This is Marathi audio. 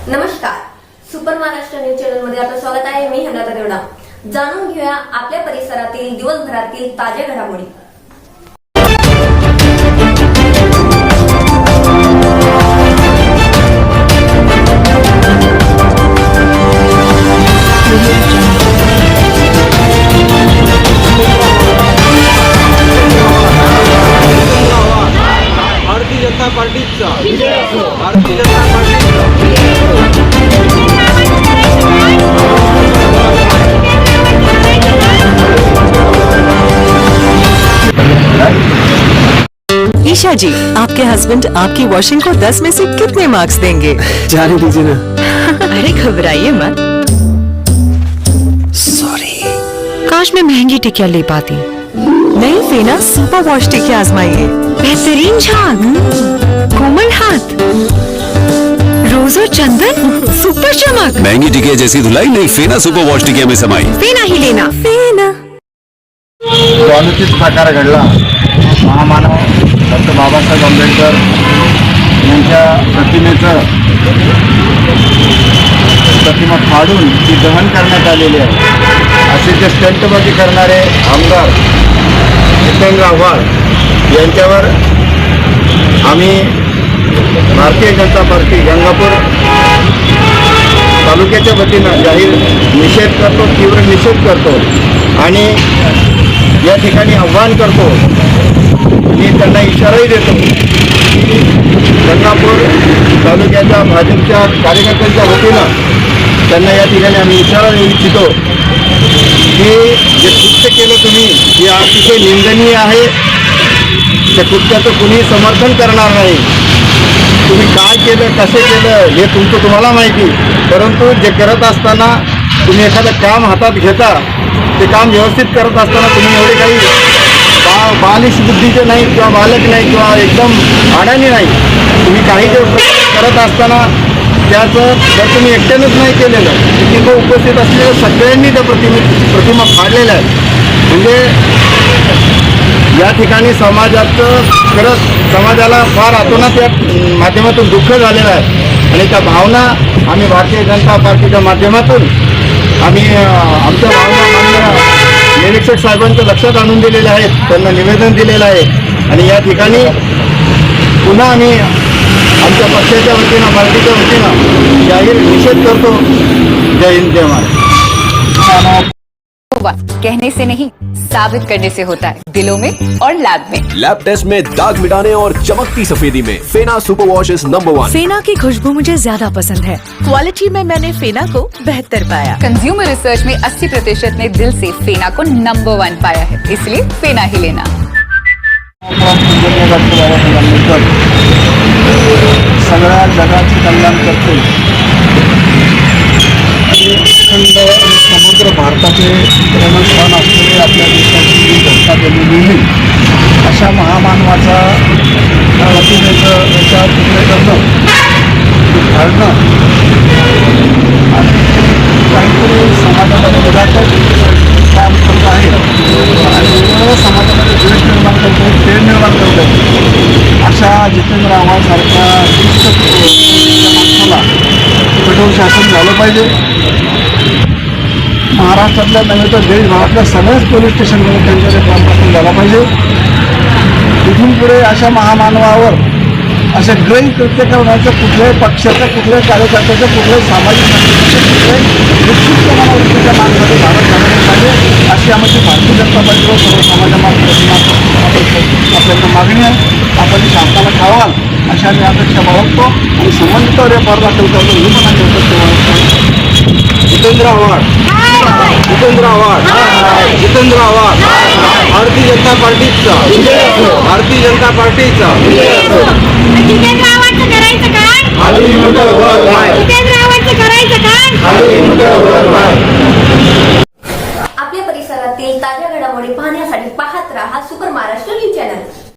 नमस्कार, सुपर महाराष्ट्र न्यूज चॅनल मध्ये आपलं स्वागत आहे. मी हेमलता देवडा. जाणून घेऊया आपल्या परिसरातील दिवसभरातील ताज्या घडामोडी. भारतीय जनता पार्टीचा भारतीय जनता पार्टीचा ईशा जी, आपके हस्बैंड आपकी वॉशिंग को 10 में से कितने मार्क्स देंगे? जाने दीजिए ना। अरे घबराइए मत। सॉरी। काश मैं महंगी टिकिया ले पाती। नहीं फेना सुपर वॉश टिकिया आजमाइए। बेहतरीन झाग, कोमल हाथ, रोज और चंदन, सुपर चमक। महंगी टिकिया जैसी धुलाई नहीं, फेना सुपर वॉश टिकिया में समाई। फेना ही लेना, फेना। तो अनुचित प्रकार घडला. महामानव डॉक्टर बाबासाहेब आंबेडकर यांच्या प्रतिमा फाडून ती दहन करण्यात आलेली आहे. असे जे स्टंटबाजी करणारे आमदार जितेंद्र आव्हाड यांच्यावर आम्ही भारतीय जनता पार्टी गंगापूर तालुक्याच्या वतीनं जाहीर निषेध करतो, तीव्र निषेध करतो आणि या ठिकाणी आव्हान करतो. मी त्यांना इशाराही देतो की गंगापूर तालुक्याच्या भाजपच्या कार्यकर्त्यांच्या वतीनं त्यांना या ठिकाणी आम्ही इशारा देऊ इच्छितो की जे कृत्य केलं तुम्ही हे अतिशय निंदनीय आहे. त्या कृत्याचं कुणीही समर्थन करणार नाही. तुम्ही काय केलं, कसे केलं हे तुम्हाला माहिती, परंतु जे करत असताना तुम्ही एखादं काम हातात घेता, ते काम व्यवस्थित करत असताना तुम्ही एवढे काही बालिश बुद्धीचे नाही किंवा बालक नाही किंवा एकदम अडाणी नाही. तुम्ही काही जे करत असताना त्याचं जर तुम्ही एकट्यानंच नाही केलेलं, तिथं उपस्थित असलेल्या सगळ्यांनी त्या प्रतिमा फाडलेल्या आहेत. म्हणजे या ठिकाणी समाजाला फार अतोनात या माध्यमातून दुःख झालेलं आहे आणि त्या भावना आम्ही भारतीय जनता पार्टीच्या माध्यमातून आम्ही आमच्या भावना मान्य निरीक्षक साहेबांच्या लक्षात आणून दिलेल्या आहेत, त्यांना निवेदन दिलेलं आहे आणि या ठिकाणी पुन्हा आम्ही आमच्या पक्षाच्या वतीनं पार्टीच्या वतीनं जाहीर निषेध करतो. जय हिंद, जय महाराष्ट्र. कहने से नहीं, साबित करने से होता है, दिलों में और लैब में. लैब टेस्ट में दाग मिटाने और चमकती सफेदी में फेना सुपर वॉश इज नंबर 1. फेना की खुशबू मुझे ज्यादा पसंद है. क्वालिटी में मैंने फेना को बेहतर पाया. कंज्यूमर रिसर्च में 80% ने दिल से फेना को नंबर 1 पाया है, इसलिए फेना ही लेना. सगळ्या जगाचे कल्याण करते. अखंड आणि समग्र भारताचे प्रेमस्थान असलेले आपल्या देशाची घटना केलेली अशा महामानवाचा प्रतिमेचं याच्या तुकडे करणं, घालणं आणि काहीतरी समाजामध्ये निराकरण काम करत आहे आणि समाजामध्ये द्वेष निर्माण करत आहे, तेढ निर्माण करत आहे. अशा जितेंद्र आव्हाडसारख्या माणसाला कठोर शासन झालं पाहिजे. महाराष्ट्रातल्या नव्हे तर देशभरातल्या सगळ्याच पोलीस स्टेशनमध्ये त्यांच्याकडे ग्रामपासून झाला पाहिजे. इथून पुढे अशा महामानवावर असे गैर कृत्य करण्याचं कुठल्याही पक्षाचं, कुठल्याही कार्यकर्त्याचं, कुठल्याही सामाजिक संघटनेचं, कुठल्याही निश्चित मनावृत्तीच्या मार्गाने भारत झालेलं पाहिजे अशी आमची भारतीय जनता पार्टीवर सर्व समाजामार्फत आपल्याला मागणी आहे. आपण शासनाला ठेवाल अशा मी अपेक्षा बाळगतो आणि संबंधितावर या पार दाखल करतो ही पण आम्ही जितेंद्र आव्हाड, जितेंद्र आव्हाड, जितेंद्र आव्हाड. भारतीय जनता पार्टीचा, भारतीय जनता पार्टीचा.